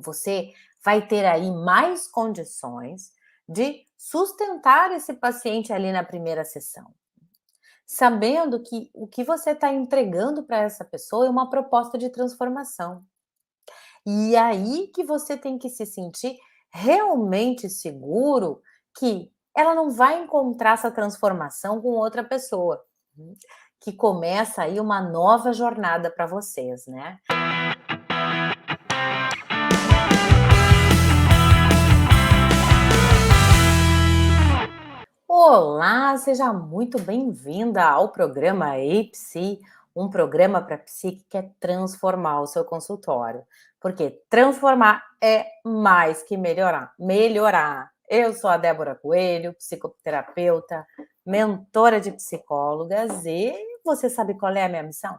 Você vai ter aí mais condições de sustentar esse paciente ali na primeira sessão, sabendo que o que você está entregando para essa pessoa é uma proposta de transformação. E aí que você tem que se sentir realmente seguro que ela não vai encontrar essa transformação com outra pessoa, uhum, que começa aí uma nova jornada para vocês, né. Olá, seja muito bem-vinda ao programa Ei Psi, um programa para psi que quer transformar o seu consultório, porque transformar é mais que melhorar, melhorar. Eu sou a Débora Coelho, psicoterapeuta, mentora de psicólogas e você sabe qual é a minha missão?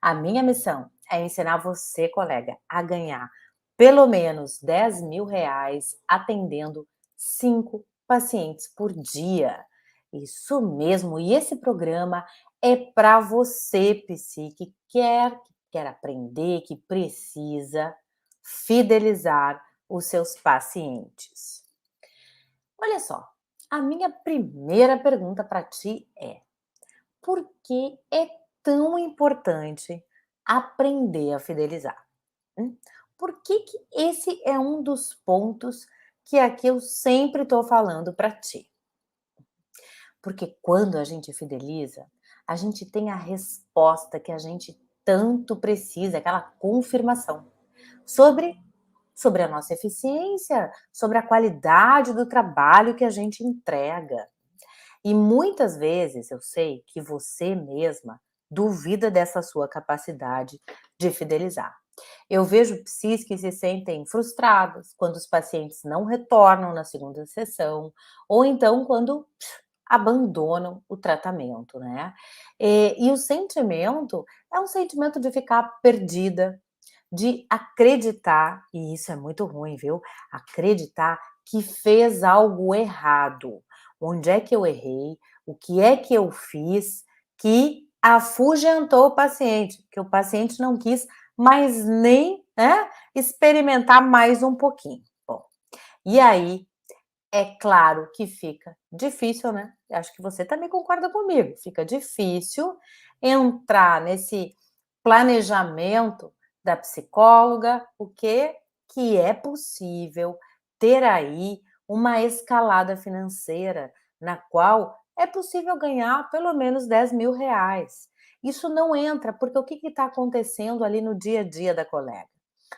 A minha missão é ensinar você, colega, a ganhar pelo menos R$ 10.000 atendendo 5 pacientes por dia. Isso mesmo, e esse programa é para você, psi, que quer aprender, que precisa fidelizar os seus pacientes. Olha só, a minha primeira pergunta para ti é: por que é tão importante aprender a fidelizar? Hum? Por que que esse é um dos pontos que aqui eu sempre estou falando para ti? Porque quando a gente fideliza, a gente tem a resposta que a gente tanto precisa, aquela confirmação sobre sobre a nossa eficiência, sobre a qualidade do trabalho que a gente entrega. E muitas vezes eu sei que você mesma duvida dessa sua capacidade de fidelizar. Eu vejo psis que se sentem frustradas quando os pacientes não retornam na segunda sessão, ou então quando abandonam o tratamento, né? E o sentimento é um sentimento de ficar perdida, de acreditar, e isso é muito ruim, viu? Acreditar que fez algo errado. Onde é que eu errei? O que é que eu fiz que afugentou o paciente? Que o paciente não quis mais nem, né, experimentar mais um pouquinho. Bom, e aí é claro que fica difícil, né? Acho que você também concorda comigo. Fica difícil entrar nesse planejamento da psicóloga, o que é possível ter aí uma escalada financeira na qual é possível ganhar pelo menos R$ 10.000. Isso não entra, porque o que está acontecendo ali no dia a dia da colega?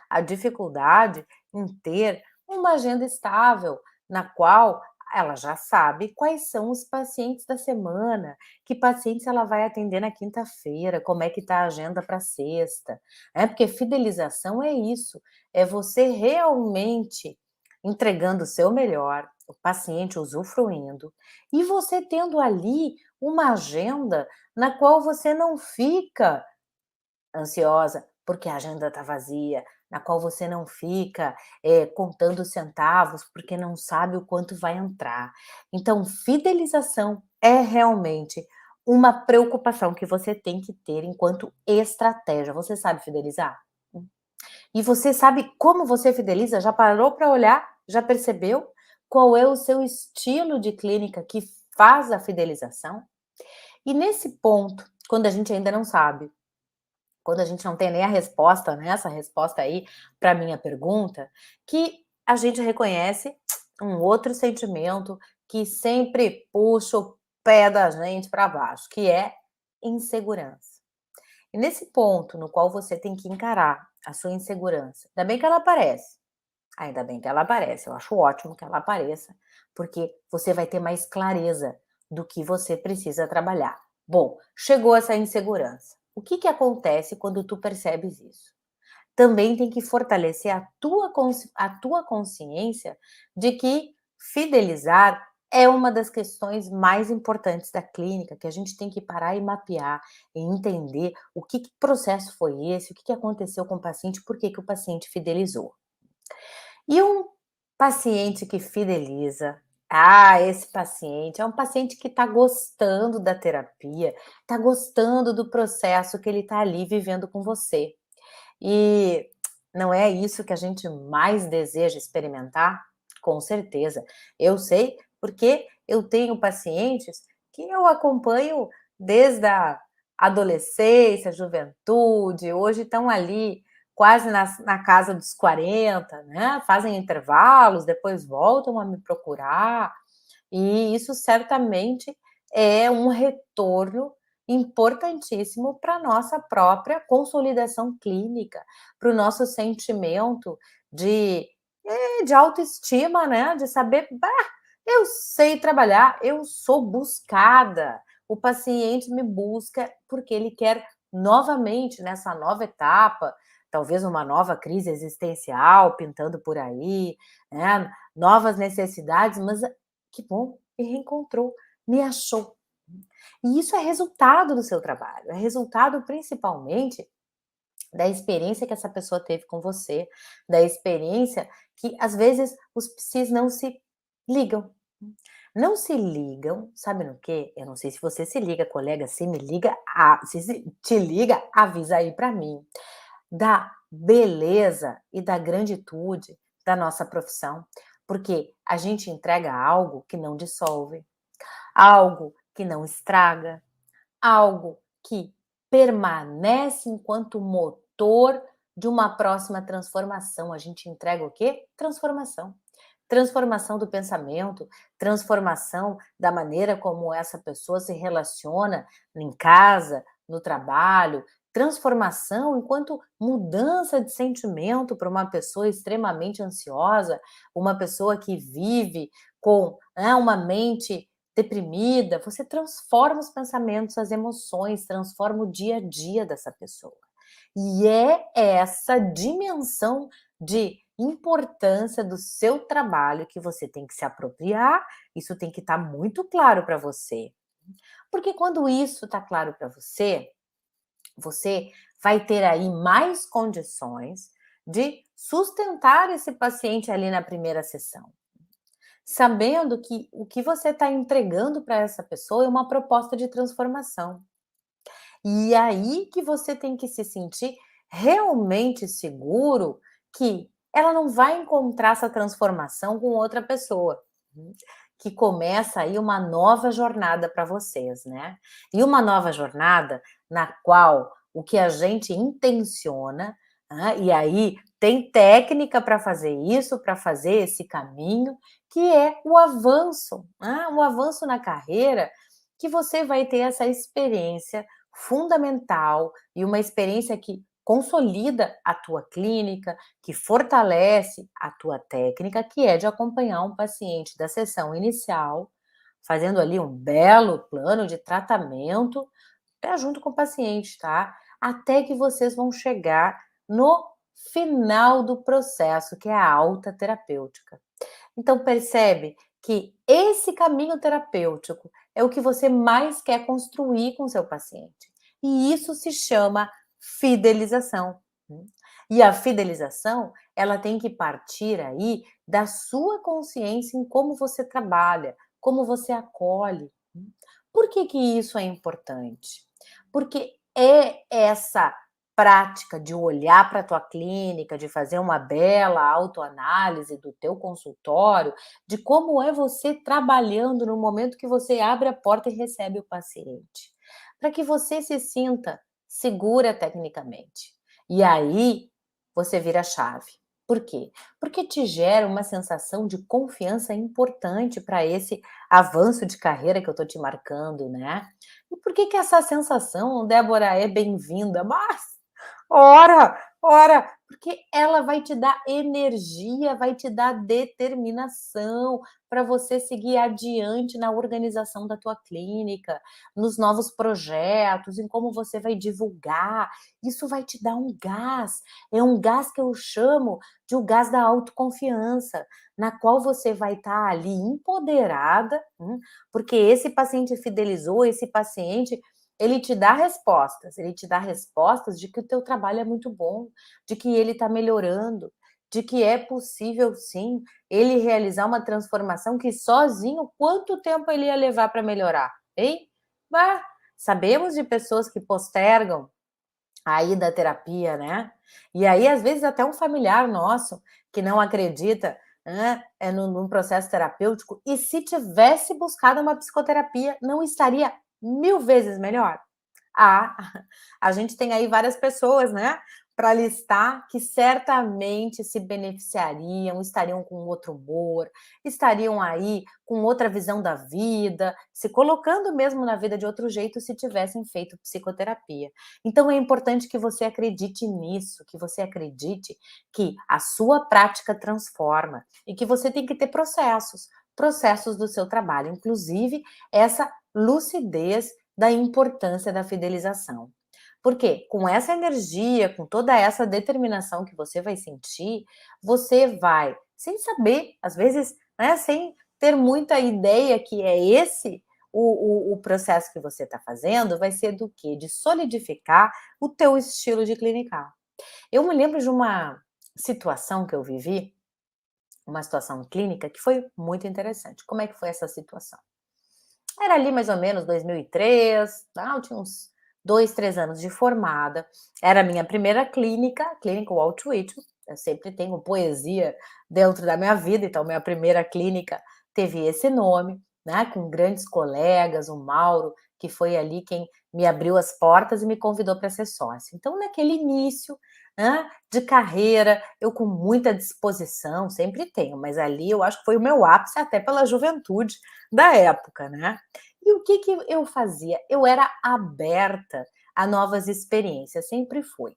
A dificuldade em ter uma agenda estável, na qual ela já sabe quais são os pacientes da semana, que pacientes ela vai atender na quinta-feira, como é que está a agenda para sexta, né? Porque fidelização é isso, é você realmente entregando o seu melhor, o paciente usufruindo, e você tendo ali uma agenda na qual você não fica ansiosa, porque a agenda está vazia, na qual você não fica, contando centavos, porque não sabe o quanto vai entrar. Então, fidelização é realmente uma preocupação que você tem que ter enquanto estratégia. Você sabe fidelizar? E você sabe como você fideliza? Já parou para olhar? Já percebeu qual é o seu estilo de clínica que faz a fidelização? E nesse ponto, quando a gente ainda não sabe, quando a gente não tem nem a resposta, né, essa resposta aí para minha pergunta, que a gente reconhece um outro sentimento que sempre puxa o pé da gente para baixo, que é insegurança. E nesse ponto no qual você tem que encarar a sua insegurança, ainda bem que ela aparece, ainda bem que ela aparece, eu acho ótimo que ela apareça, porque você vai ter mais clareza do que você precisa trabalhar. Bom, chegou essa insegurança. O que que acontece quando tu percebes isso? Também tem que fortalecer a tua consciência de que fidelizar é uma das questões mais importantes da clínica, que a gente tem que parar e mapear e entender o que processo foi esse, o que aconteceu com o paciente, por que que o paciente fidelizou. E um paciente que fideliza, esse paciente é um paciente que está gostando da terapia, está gostando do processo que ele está ali vivendo com você. E Não é isso que a gente mais deseja experimentar? Com certeza. Eu sei, porque eu tenho pacientes que eu acompanho desde a adolescência, juventude, hoje estão ali quase na casa dos 40, né, fazem intervalos, depois voltam a me procurar, e isso certamente é um retorno importantíssimo para a nossa própria consolidação clínica, para o nosso sentimento de de autoestima, né, de saber: "Bah, eu sei trabalhar, eu sou buscada". O paciente me busca porque ele quer novamente, nessa nova etapa, talvez uma nova crise existencial pintando por aí, né, novas necessidades, mas que bom, me reencontrou, me achou. E isso é resultado do seu trabalho, é resultado principalmente da experiência que essa pessoa teve com você, da experiência que às vezes os psis não se ligam. Não se ligam, sabe no quê? Eu não sei se você se liga, colega, se me liga, se te liga, avisa aí para mim. Da beleza e da granditude da nossa profissão, porque a gente entrega algo que não dissolve, algo que não estraga, algo que permanece enquanto motor de uma próxima transformação. A gente entrega o quê? Transformação. Transformação do pensamento, transformação da maneira como essa pessoa se relaciona em casa, no trabalho, transformação enquanto mudança de sentimento para uma pessoa extremamente ansiosa, uma pessoa que vive com, né, uma mente deprimida, você transforma os pensamentos, as emoções, transforma o dia a dia dessa pessoa. E é essa dimensão de importância do seu trabalho que você tem que se apropriar, isso tem que estar muito claro para você. Porque quando isso está claro para você, você vai ter aí mais condições de sustentar esse paciente ali na primeira sessão, sabendo que o que você está entregando para essa pessoa é uma proposta de transformação. E aí que você tem que se sentir realmente seguro que ela não vai encontrar essa transformação com outra pessoa, que começa aí uma nova jornada para vocês, né. E uma nova jornada na qual o que a gente intenciona, e aí tem técnica para fazer isso, para fazer esse caminho, que é o avanço na carreira, que você vai ter essa experiência fundamental e uma experiência que consolida a tua clínica, que fortalece a tua técnica, que é de acompanhar um paciente da sessão inicial, fazendo ali um belo plano de tratamento, junto com o paciente, tá? Até que vocês vão chegar no final do processo, que é a alta terapêutica. Então percebe que esse caminho terapêutico é o que você mais quer construir com seu paciente. E isso se chama fidelização. Né? E a fidelização, ela tem que partir aí da sua consciência em como você trabalha, como você acolhe. Né? Por que que isso é importante? Porque é essa prática de olhar para a tua clínica, de fazer uma bela autoanálise do teu consultório, de como é você trabalhando no momento que você abre a porta e recebe o paciente, para que você se sinta segura tecnicamente. E aí você vira a chave. Por quê? Porque te gera uma sensação de confiança importante para esse avanço de carreira que eu estou te marcando, né? E por que que essa sensação, Débora, é bem-vinda? Mas ora, ora, porque ela vai te dar energia, vai te dar determinação para você seguir adiante na organização da tua clínica, nos novos projetos, em como você vai divulgar. Isso vai te dar um gás. É um gás que eu chamo de o gás da autoconfiança, na qual você vai estar ali empoderada, porque esse paciente fidelizou, esse paciente ele te dá respostas de que o teu trabalho é muito bom, de que ele está melhorando, de que é possível sim, ele realizar uma transformação que sozinho, quanto tempo ele ia levar para melhorar, hein? Bah, sabemos de pessoas que postergam a ida à terapia, né? E aí, às vezes, até um familiar nosso que não acredita, né, num processo terapêutico, e se tivesse buscado uma psicoterapia, não estaria 1000 vezes melhor? Ah, a gente tem aí várias pessoas, né, para listar que certamente se beneficiariam, estariam com outro humor, estariam aí com outra visão da vida, se colocando mesmo na vida de outro jeito se tivessem feito psicoterapia. Então é importante que você acredite nisso, que você acredite que a sua prática transforma e que você tem que ter processos, processos do seu trabalho, inclusive essa lucidez da importância da fidelização. Porque com essa energia, com toda essa determinação que você vai sentir, você vai, sem saber, às vezes, né, sem ter muita ideia que é esse o processo que você está fazendo, vai ser do quê? De solidificar o teu estilo de clinicar. Eu me lembro de uma situação que eu vivi, uma situação clínica que foi muito interessante. Como é que foi essa situação? Era ali mais ou menos 2003, tá, eu tinha uns 2, 3 anos de formada, era a minha primeira clínica, clínica Walt Whitman, eu sempre tenho poesia dentro da minha vida, então minha primeira clínica teve esse nome, né, com grandes colegas, o Mauro, que foi ali quem me abriu as portas e me convidou para ser sócia. Então naquele início, né, de carreira, eu com muita disposição, sempre tenho, mas ali eu acho que foi o meu ápice até pela juventude da época, né. E o que que eu fazia? Eu era aberta a novas experiências, sempre fui.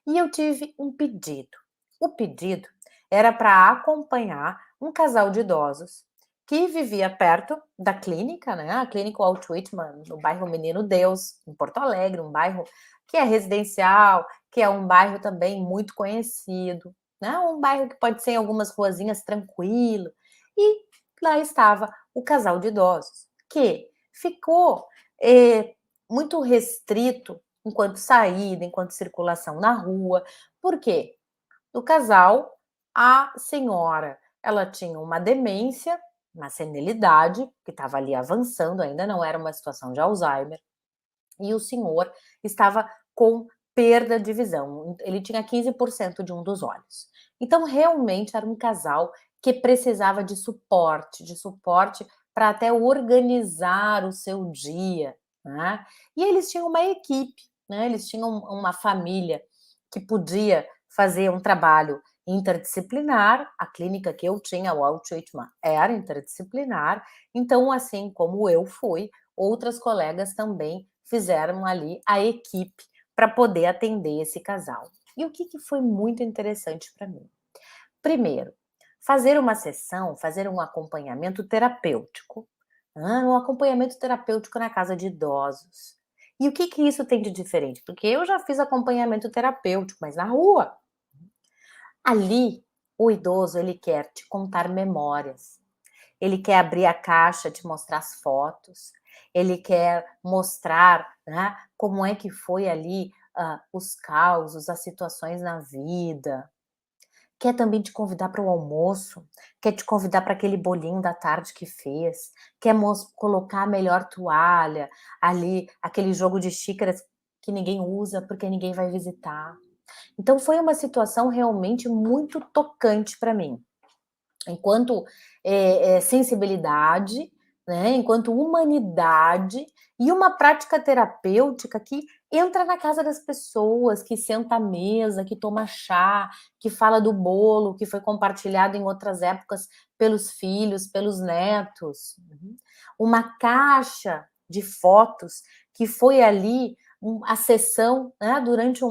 E eu tive um pedido. O pedido era para acompanhar um casal de idosos que vivia perto da clínica, né, a clínica Walt Whitman, no bairro Menino Deus, em Porto Alegre, um bairro que é residencial, que é um bairro também muito conhecido, né, um bairro que pode ser em algumas ruazinhas tranquilo. E lá estava o casal de idosos, que ficou, muito restrito enquanto saída, enquanto circulação na rua. Por quê? Do casal, a senhora, ela tinha uma demência, uma senilidade, que estava ali avançando, ainda não era uma situação de Alzheimer, e o senhor estava com perda de visão, ele tinha 15% de um dos olhos. Então, realmente era um casal que precisava de suporte para até organizar o seu dia, né. E eles tinham uma equipe, né, eles tinham uma família que podia fazer um trabalho interdisciplinar, a clínica que eu tinha, o Walt Whitman, era interdisciplinar, então, assim como eu fui, outras colegas também fizeram ali a equipe para poder atender esse casal. E o que que foi muito interessante para mim? Primeiro, fazer uma sessão, fazer um acompanhamento terapêutico, um acompanhamento terapêutico na casa de idosos. E o que que isso tem de diferente? Porque eu já fiz acompanhamento terapêutico, mas na rua. Ali, o idoso, ele quer te contar memórias, ele quer abrir a caixa, te mostrar as fotos, ele quer mostrar, né, como é que foi ali, os causos, as situações na vida. Quer também te convidar para o almoço, quer te convidar para aquele bolinho da tarde que fez, quer colocar a melhor toalha, ali, aquele jogo de xícaras que ninguém usa, porque ninguém vai visitar. Então foi uma situação realmente muito tocante para mim. Enquanto, sensibilidade, né, enquanto humanidade e uma prática terapêutica que entra na casa das pessoas, que senta à mesa, que toma chá, que fala do bolo que foi compartilhado em outras épocas pelos filhos, pelos netos. Uma caixa de fotos que foi ali, a sessão, né, durante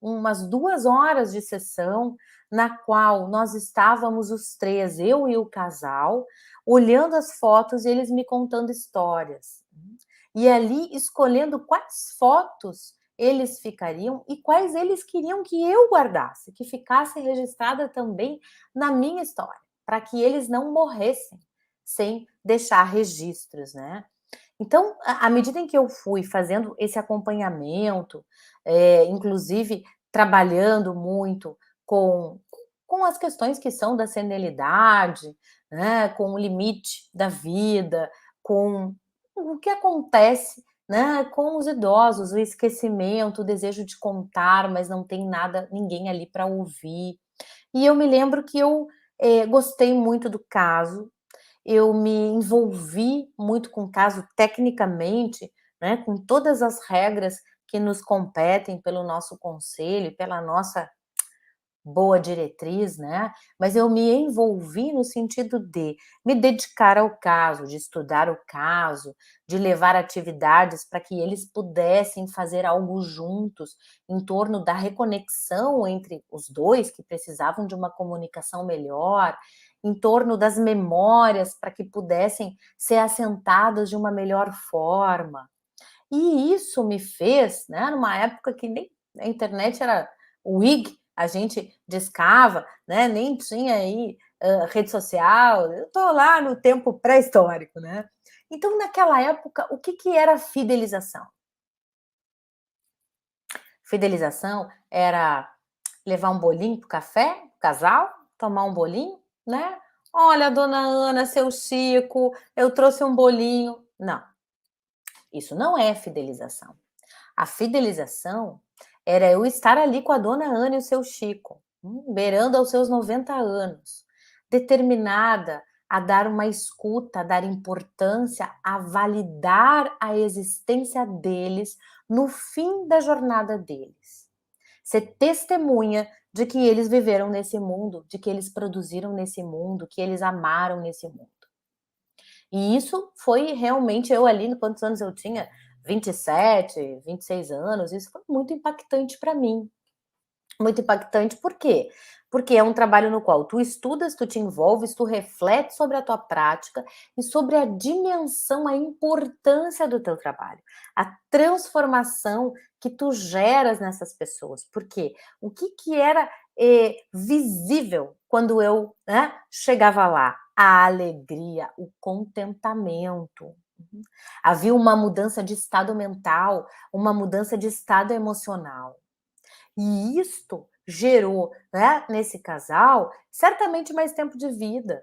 umas 2 horas de sessão, na qual nós estávamos os 3, eu e o casal, olhando as fotos e eles me contando histórias. E ali escolhendo quais fotos eles ficariam e quais eles queriam que eu guardasse, que ficasse registrada também na minha história, para que eles não morressem sem deixar registros, né. Então, à medida em que eu fui fazendo esse acompanhamento, inclusive trabalhando muito com com as questões que são da senilidade, né, com o limite da vida, com o que acontece, né, com os idosos, o esquecimento, o desejo de contar, mas não tem nada, ninguém ali para ouvir. E eu me lembro que eu, gostei muito do caso, eu me envolvi muito com o caso tecnicamente, né, com todas as regras que nos competem pelo nosso conselho, pela nossa boa diretriz, né, mas eu me envolvi no sentido de me dedicar ao caso, de estudar o caso, de levar atividades para que eles pudessem fazer algo juntos, em torno da reconexão entre os 2 que precisavam de uma comunicação melhor, em torno das memórias para que pudessem ser assentadas de uma melhor forma. E isso me fez, né, numa época que nem a internet era o IG, a gente discava, né, nem tinha aí, rede social, eu tô lá no tempo pré-histórico, né. Então naquela época, o que que era fidelização? Fidelização era levar um bolinho para o café, casal, tomar um bolinho, né. "Olha, dona Ana, seu Chico, eu trouxe um bolinho", não, isso não é fidelização. A fidelização era eu estar ali com a dona Ana e o seu Chico, beirando aos seus 90 anos, determinada a dar uma escuta, a dar importância, a validar a existência deles no fim da jornada deles. Ser testemunha de que eles viveram nesse mundo, de que eles produziram nesse mundo, que eles amaram nesse mundo. E isso foi realmente eu ali, quantos anos eu tinha? 27, 26 anos, isso foi muito impactante para mim. Muito impactante, por quê? Porque é um trabalho no qual tu estudas, tu te envolves, tu reflete sobre a tua prática e sobre a dimensão, a importância do teu trabalho, a transformação que tu geras nessas pessoas. Por quê? O que que era, visível quando eu, né, chegava lá? A alegria, o contentamento. Havia uma mudança de estado mental, uma mudança de estado emocional. E isto gerou, né, nesse casal, certamente mais tempo de vida.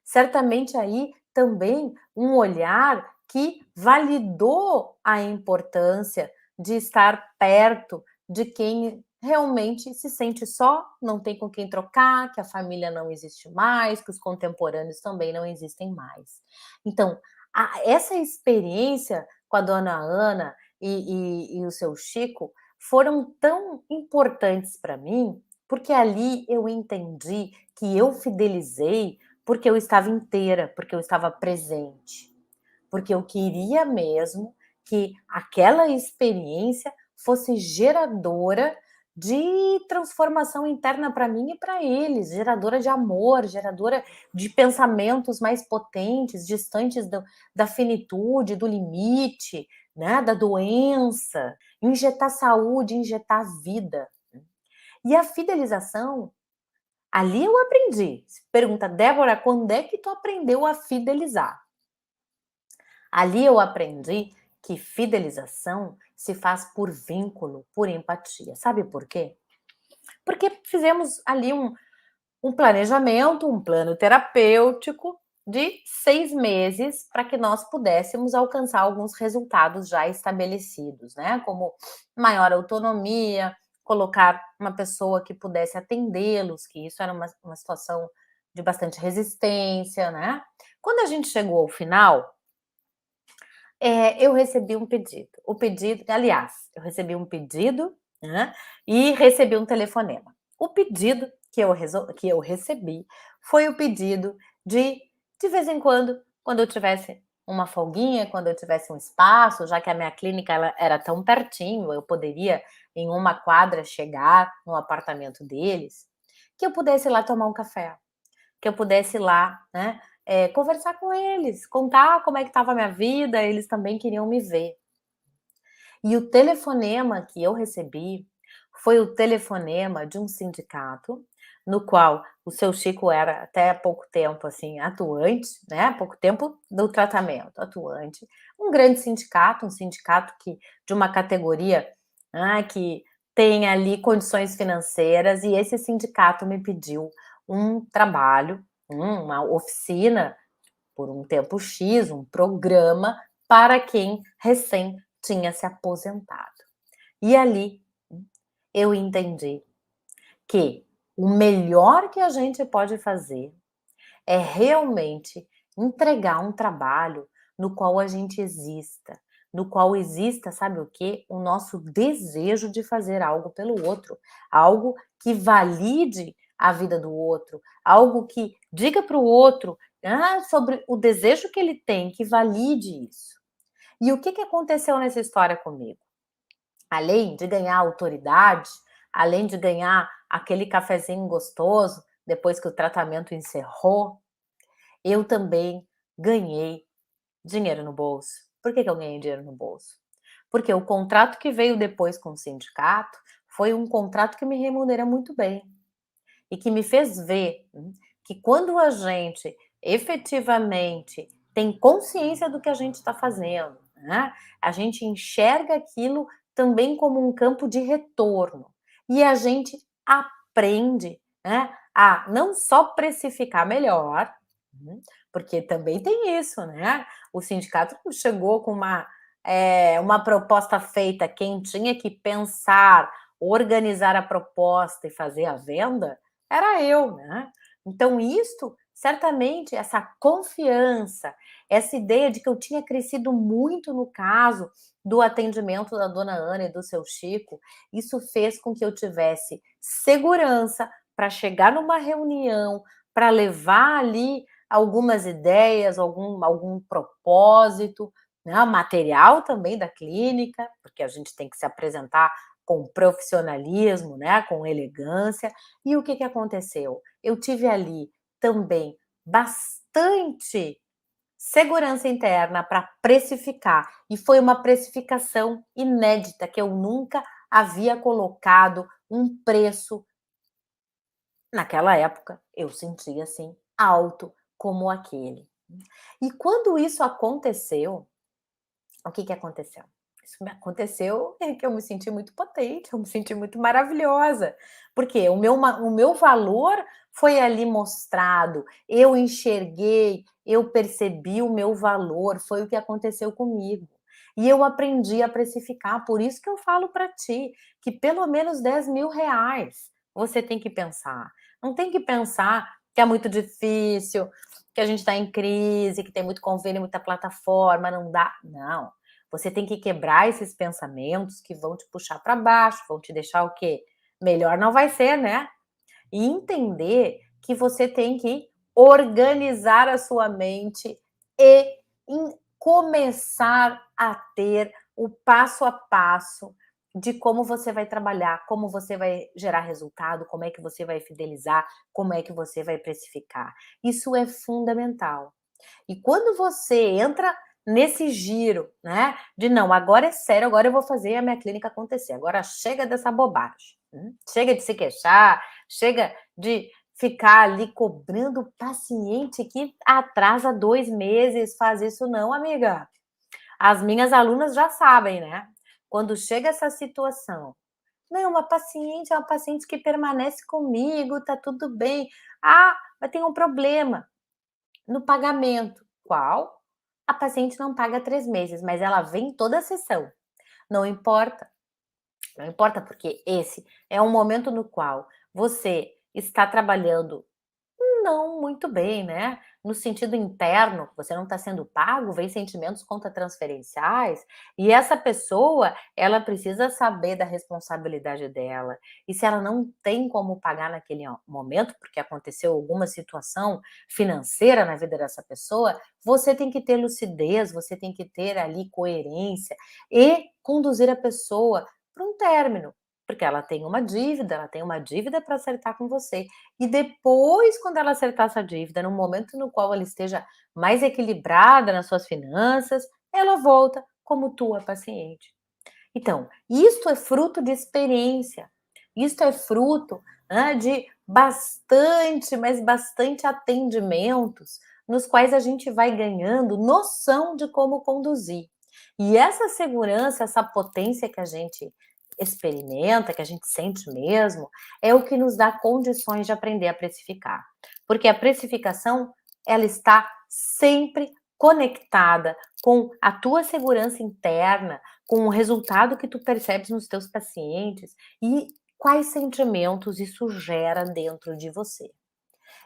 Certamente aí também um olhar que validou a importância de estar perto de quem realmente se sente só, não tem com quem trocar, que a família não existe mais, que os contemporâneos também não existem mais. Então, essa experiência com a dona Ana e o seu Chico foram tão importantes para mim, porque ali eu entendi que eu fidelizei porque eu estava inteira, porque eu estava presente, porque eu queria mesmo que aquela experiência fosse geradora de transformação interna para mim e para eles, geradora de amor, geradora de pensamentos mais potentes, distantes da finitude, do limite, né, da doença, injetar saúde, injetar vida. E a fidelização, ali eu aprendi. Se pergunta: "Débora, quando é que tu aprendeu a fidelizar?". Ali eu aprendi que fidelização se faz por vínculo, por empatia. Sabe por quê? Porque fizemos ali um planejamento, um plano terapêutico de 6 meses para que nós pudéssemos alcançar alguns resultados já estabelecidos, né, como maior autonomia, colocar uma pessoa que pudesse atendê-los, que isso era uma situação de bastante resistência, né. Quando a gente chegou ao final, eu recebi um pedido. O pedido, aliás, eu recebi um pedido, né, e recebi um telefonema. O pedido que eu recebi foi o pedido de vez em quando eu tivesse uma folguinha, quando eu tivesse um espaço, já que a minha clínica ela era tão pertinho, eu poderia em uma quadra chegar no apartamento deles, que eu pudesse ir lá tomar um café, que eu pudesse ir lá, né, conversar com eles, contar como é que estava a minha vida, eles também queriam me ver. E o telefonema que eu recebi foi o telefonema de um sindicato, no qual o seu Chico era até pouco tempo, assim, atuante, né, pouco tempo do tratamento, atuante. Um grande sindicato, um sindicato que de uma categoria, que tem ali condições financeiras, e esse sindicato me pediu um trabalho, uma oficina por um tempo X, um programa para quem recém tinha se aposentado. E ali eu entendi que o melhor que a gente pode fazer é realmente entregar um trabalho no qual a gente exista, no qual exista, sabe o quê? O nosso desejo de fazer algo pelo outro, algo que valide a vida do outro, algo que diga para o outro, sobre o desejo que ele tem, que valide isso. E o que que aconteceu nessa história comigo? Além de ganhar autoridade, além de ganhar aquele cafezinho gostoso, depois que o tratamento encerrou, eu também ganhei dinheiro no bolso. Por que que eu ganhei dinheiro no bolso? Porque o contrato que veio depois com o sindicato foi um contrato que me remunera muito bem e que me fez ver que quando a gente efetivamente tem consciência do que a gente está fazendo, né, a gente enxerga aquilo também como um campo de retorno e a gente aprende, né, a não só precificar melhor, porque também tem isso, né? O sindicato não chegou com uma proposta feita, quem tinha que pensar, organizar a proposta e fazer a venda era eu, né? Então, isto, certamente, essa confiança, essa ideia de que eu tinha crescido muito no caso do atendimento da dona Ana e do seu Chico, isso fez com que eu tivesse segurança para chegar numa reunião, para levar ali algumas ideias, algum propósito, né? Material também da clínica, porque a gente tem que se apresentar com profissionalismo, né? Com elegância. E o que que aconteceu? Eu tive ali também bastante segurança interna para precificar, e foi uma precificação inédita, que eu nunca havia colocado um preço naquela época, eu sentia assim, alto como aquele. E quando isso aconteceu, o que que aconteceu? Isso me aconteceu é que eu me senti muito potente, eu me senti muito maravilhosa, porque o meu valor foi ali mostrado, eu enxerguei, eu percebi o meu valor, foi o que aconteceu comigo. E eu aprendi a precificar, por isso que eu falo para ti, que pelo menos R$ 10.000 você tem que pensar. Não tem que pensar que é muito difícil, que a gente está em crise, que tem muito convênio, muita plataforma, não dá. Não. Você tem que quebrar esses pensamentos que vão te puxar para baixo, vão te deixar o quê? Melhor não vai ser, né? E entender que você tem que organizar a sua mente e começar a ter o passo a passo de como você vai trabalhar, como você vai gerar resultado, como é que você vai fidelizar, como é que você vai precificar. Isso é fundamental. E quando você entra nesse giro, né, de não, agora é sério, agora eu vou fazer a minha clínica acontecer, agora chega dessa bobagem, chega de se queixar, chega de ficar ali cobrando o paciente que atrasa 2 meses, faz isso não, amiga. As minhas alunas já sabem, né? Quando chega essa situação, não, uma paciente é uma paciente que permanece comigo, tá tudo bem. Ah, mas tem um problema no pagamento. Qual? A paciente não paga 3 meses, mas ela vem toda a sessão. Não importa, não importa, porque esse é um momento no qual você está trabalhando não muito bem, né? No sentido interno, você não está sendo pago, vem sentimentos contra-transferenciais, e essa pessoa, ela precisa saber da responsabilidade dela. E se ela não tem como pagar naquele momento, porque aconteceu alguma situação financeira na vida dessa pessoa, você tem que ter lucidez, você tem que ter ali coerência e conduzir a pessoa para um término, porque ela tem uma dívida para acertar com você. E depois, quando ela acertar essa dívida, no momento no qual ela esteja mais equilibrada nas suas finanças, ela volta como tua paciente. Então, isto é fruto de experiência, isto é fruto, né, de bastante, mas bastante atendimentos, nos quais a gente vai ganhando noção de como conduzir. E essa segurança, essa potência que a gente experimenta, que a gente sente mesmo, é o que nos dá condições de aprender a precificar. Porque a precificação, ela está sempre conectada com a tua segurança interna, com o resultado que tu percebes nos teus pacientes e quais sentimentos isso gera dentro de você.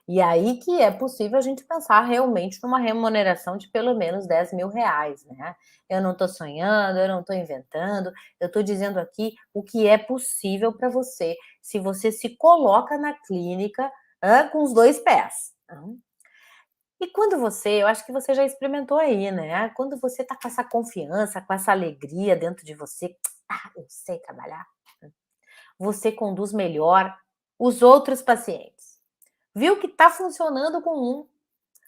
E aí que é possível a gente pensar realmente numa remuneração de pelo menos R$ 10.000, né. Eu não estou sonhando, eu não estou inventando, eu estou dizendo aqui o que é possível para você, se você se coloca na clínica, com os 2 pés. E quando eu acho que você já experimentou aí, né, quando você está com essa confiança, com essa alegria dentro de você, "Ah, eu sei trabalhar", você conduz melhor os outros pacientes. Viu que está funcionando com um,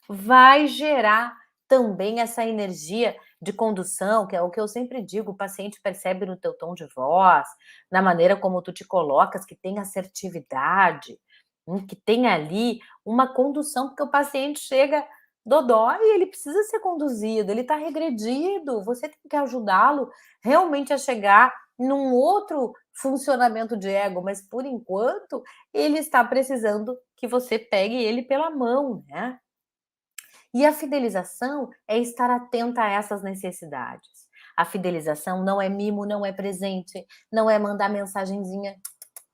vai gerar também essa energia de condução, que é o que eu sempre digo, o paciente percebe no teu tom de voz, na maneira como tu te colocas, que tem assertividade, que tem ali uma condução, porque o paciente chega dodói e ele precisa ser conduzido, ele está regredido, você tem que ajudá-lo realmente a chegar num outro funcionamento de ego, mas por enquanto ele está precisando que você pegue ele pela mão, né. E a fidelização é estar atenta a essas necessidades. A fidelização não é mimo, não é presente, não é mandar mensagenzinha.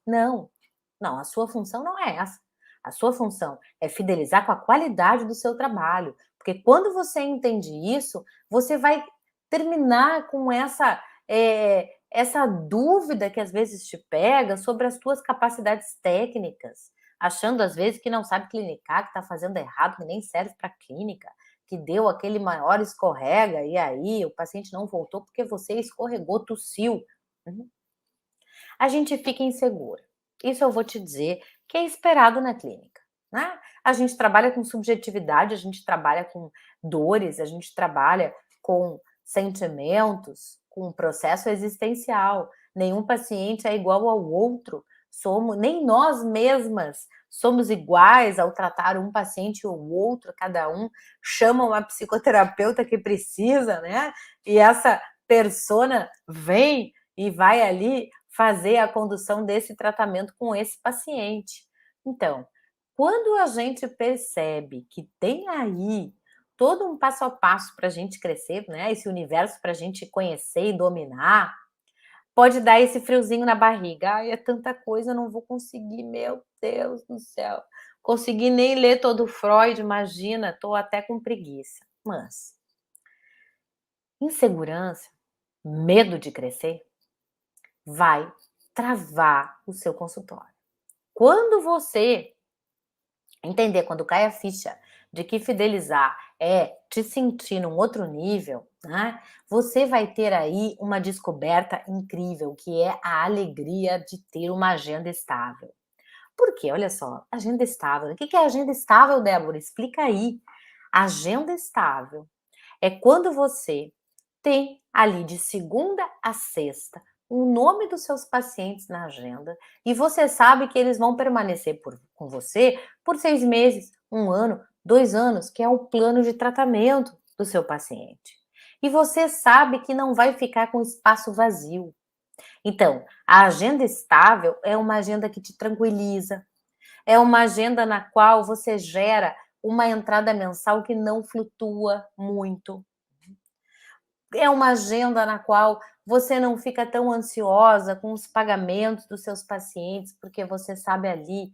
Não, não, a sua função não é essa. A sua função é fidelizar com a qualidade do seu trabalho, porque quando você entende isso, você vai terminar com essa dúvida que às vezes te pega sobre as tuas capacidades técnicas, achando às vezes que não sabe clinicar, que está fazendo errado, que nem serve para clínica, que deu aquele maior escorrega e aí o paciente não voltou porque você escorregou, tossiu. Uhum. A gente fica insegura. Isso eu vou te dizer que é esperado na clínica, né. A gente trabalha com subjetividade, a gente trabalha com dores, a gente trabalha com sentimentos, com processo existencial. Nenhum paciente é igual ao outro, nem nós mesmas somos iguais ao tratar um paciente ou outro, cada um chama uma psicoterapeuta que precisa, né, e essa persona vem e vai ali fazer a condução desse tratamento com esse paciente. Então, quando a gente percebe que tem aí todo um passo a passo para a gente crescer, né? Esse universo para a gente conhecer e dominar, pode dar esse friozinho na barriga. Ai, é tanta coisa, eu não vou conseguir, meu Deus do céu. Consegui nem ler todo o Freud, imagina, estou até com preguiça. Mas insegurança, medo de crescer, vai travar o seu consultório. Quando você entender, quando cai a ficha de que fidelizar é te sentir num outro nível, né, você vai ter aí uma descoberta incrível, que é a alegria de ter uma agenda estável. Por quê? Olha só, agenda estável. O que é agenda estável, Débora? Explica aí. Agenda estável é quando você tem ali de segunda a sexta o nome dos seus pacientes na agenda e você sabe que eles vão permanecer com você por 6 meses, 1 ano, 2 anos, que é o plano de tratamento do seu paciente. E você sabe que não vai ficar com espaço vazio. Então, a agenda estável é uma agenda que te tranquiliza, é uma agenda na qual você gera uma entrada mensal que não flutua muito. É uma agenda na qual você não fica tão ansiosa com os pagamentos dos seus pacientes, porque você sabe ali,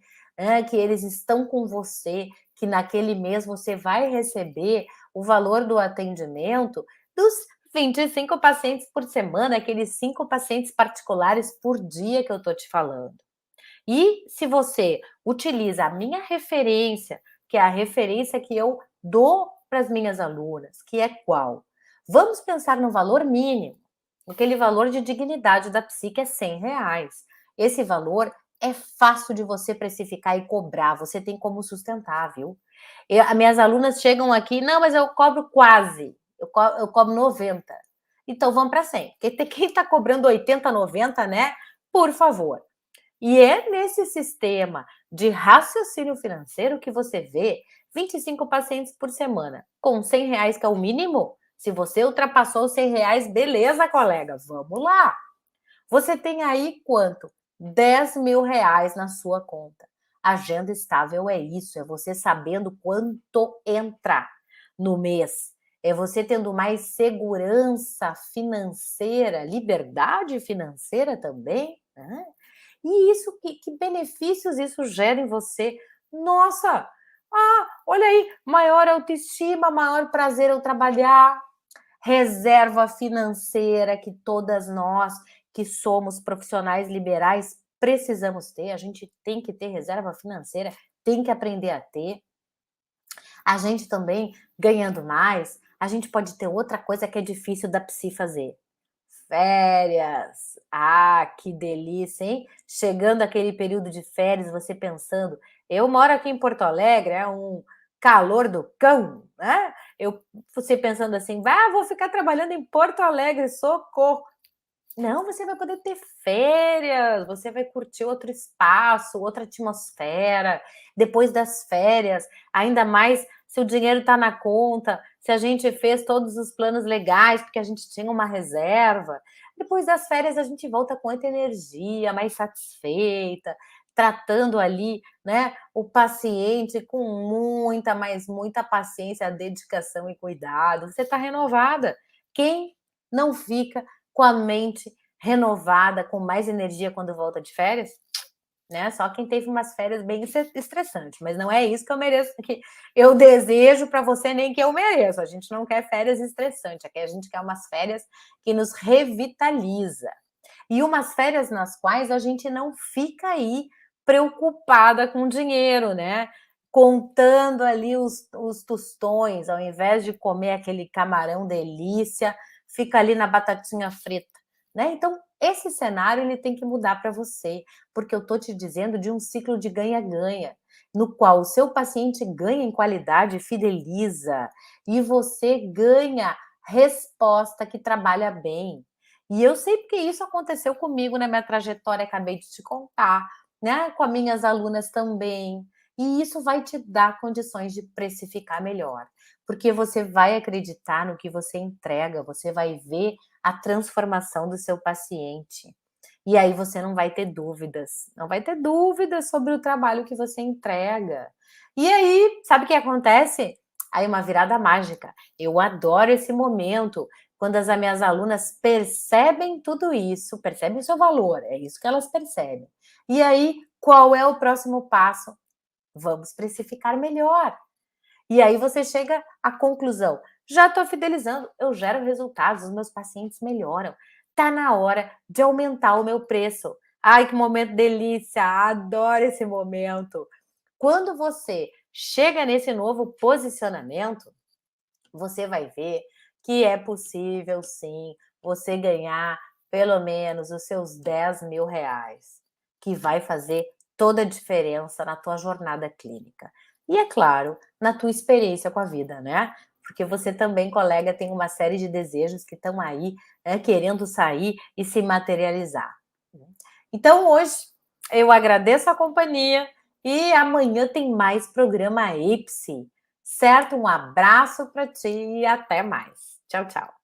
que eles estão com você, que naquele mês você vai receber o valor do atendimento dos 25 pacientes por semana, aqueles 5 pacientes particulares por dia que eu estou te falando. E se você utiliza a minha referência, que é a referência que eu dou para as minhas alunas, que é qual? Vamos pensar no valor mínimo. Aquele valor de dignidade da psique é R$ 100. Esse valor é fácil de você precificar e cobrar, você tem como sustentar, viu? As minhas alunas chegam aqui, não, mas eu cobro quase, eu cobro 90. Então vamos para 100, porque quem está cobrando 80, 90, né? Por favor. E é nesse sistema de raciocínio financeiro que você vê 25 pacientes por semana, com R$ 100, que é o mínimo. Se você ultrapassou os R$ 100, beleza, colega, vamos lá. Você tem aí quanto? R$ 10.000 na sua conta. Agenda estável é isso, é você sabendo quanto entra no mês. é você tendo mais segurança financeira, liberdade financeira também, né. E isso que benefícios isso gera em você? Nossa, olha aí, maior autoestima, maior prazer ao trabalhar, reserva financeira que todas nós que somos profissionais liberais precisamos ter, a gente tem que ter reserva financeira, tem que aprender a ter. A gente também, ganhando mais, a gente pode ter outra coisa que é difícil da psi fazer. Férias. Ah, que delícia, hein? Chegando aquele período de férias, você pensando, eu moro aqui em Porto Alegre, é um calor do cão, né? Você pensando assim, vou ficar trabalhando em Porto Alegre, socorro. Não, você vai poder ter férias, você vai curtir outro espaço, outra atmosfera. Depois das férias, ainda mais se o dinheiro está na conta, se a gente fez todos os planos legais, porque a gente tinha uma reserva. Depois das férias, a gente volta com outra energia, mais satisfeita, tratando ali, né, o paciente com muita, mas muita paciência, dedicação e cuidado. Você está renovada. Quem não fica com a mente renovada, com mais energia quando volta de férias, né? Só quem teve umas férias bem estressantes, mas não é isso que eu mereço, que eu desejo para você, nem que eu mereço. A gente não quer férias estressantes, aqui a gente quer umas férias que nos revitaliza. E umas férias nas quais a gente não fica aí preocupada com dinheiro, né? Contando ali os tostões, ao invés de comer aquele camarão delícia, fica ali na batatinha frita, né? Então, esse cenário ele tem que mudar para você, porque eu estou te dizendo de um ciclo de ganha-ganha, no qual o seu paciente ganha em qualidade, fideliza, e você ganha resposta que trabalha bem. E eu sei porque isso aconteceu comigo na minha trajetória, acabei de te contar, né? Com as minhas alunas também. E isso vai te dar condições de precificar melhor, porque você vai acreditar no que você entrega, você vai ver a transformação do seu paciente. E aí você não vai ter dúvidas, não vai ter dúvidas sobre o trabalho que você entrega. E aí, sabe o que acontece? Aí uma virada mágica. Eu adoro esse momento, quando as minhas alunas percebem tudo isso, percebem o seu valor, é isso que elas percebem. E aí, qual é o próximo passo? Vamos precificar melhor. E aí você chega à conclusão: já estou fidelizando, eu gero resultados, os meus pacientes melhoram. Tá na hora de aumentar o meu preço. Ai, que momento delícia! Adoro esse momento. Quando você chega nesse novo posicionamento, você vai ver que é possível sim você ganhar pelo menos os seus R$ 10.000, que vai fazer toda a diferença na tua jornada clínica. E é claro, na tua experiência com a vida, né? Porque você também, colega, tem uma série de desejos que estão aí, né, querendo sair e se materializar. Então, hoje, eu agradeço a companhia e amanhã tem mais programa EPSI, certo? Um abraço para ti e até mais. Tchau, tchau.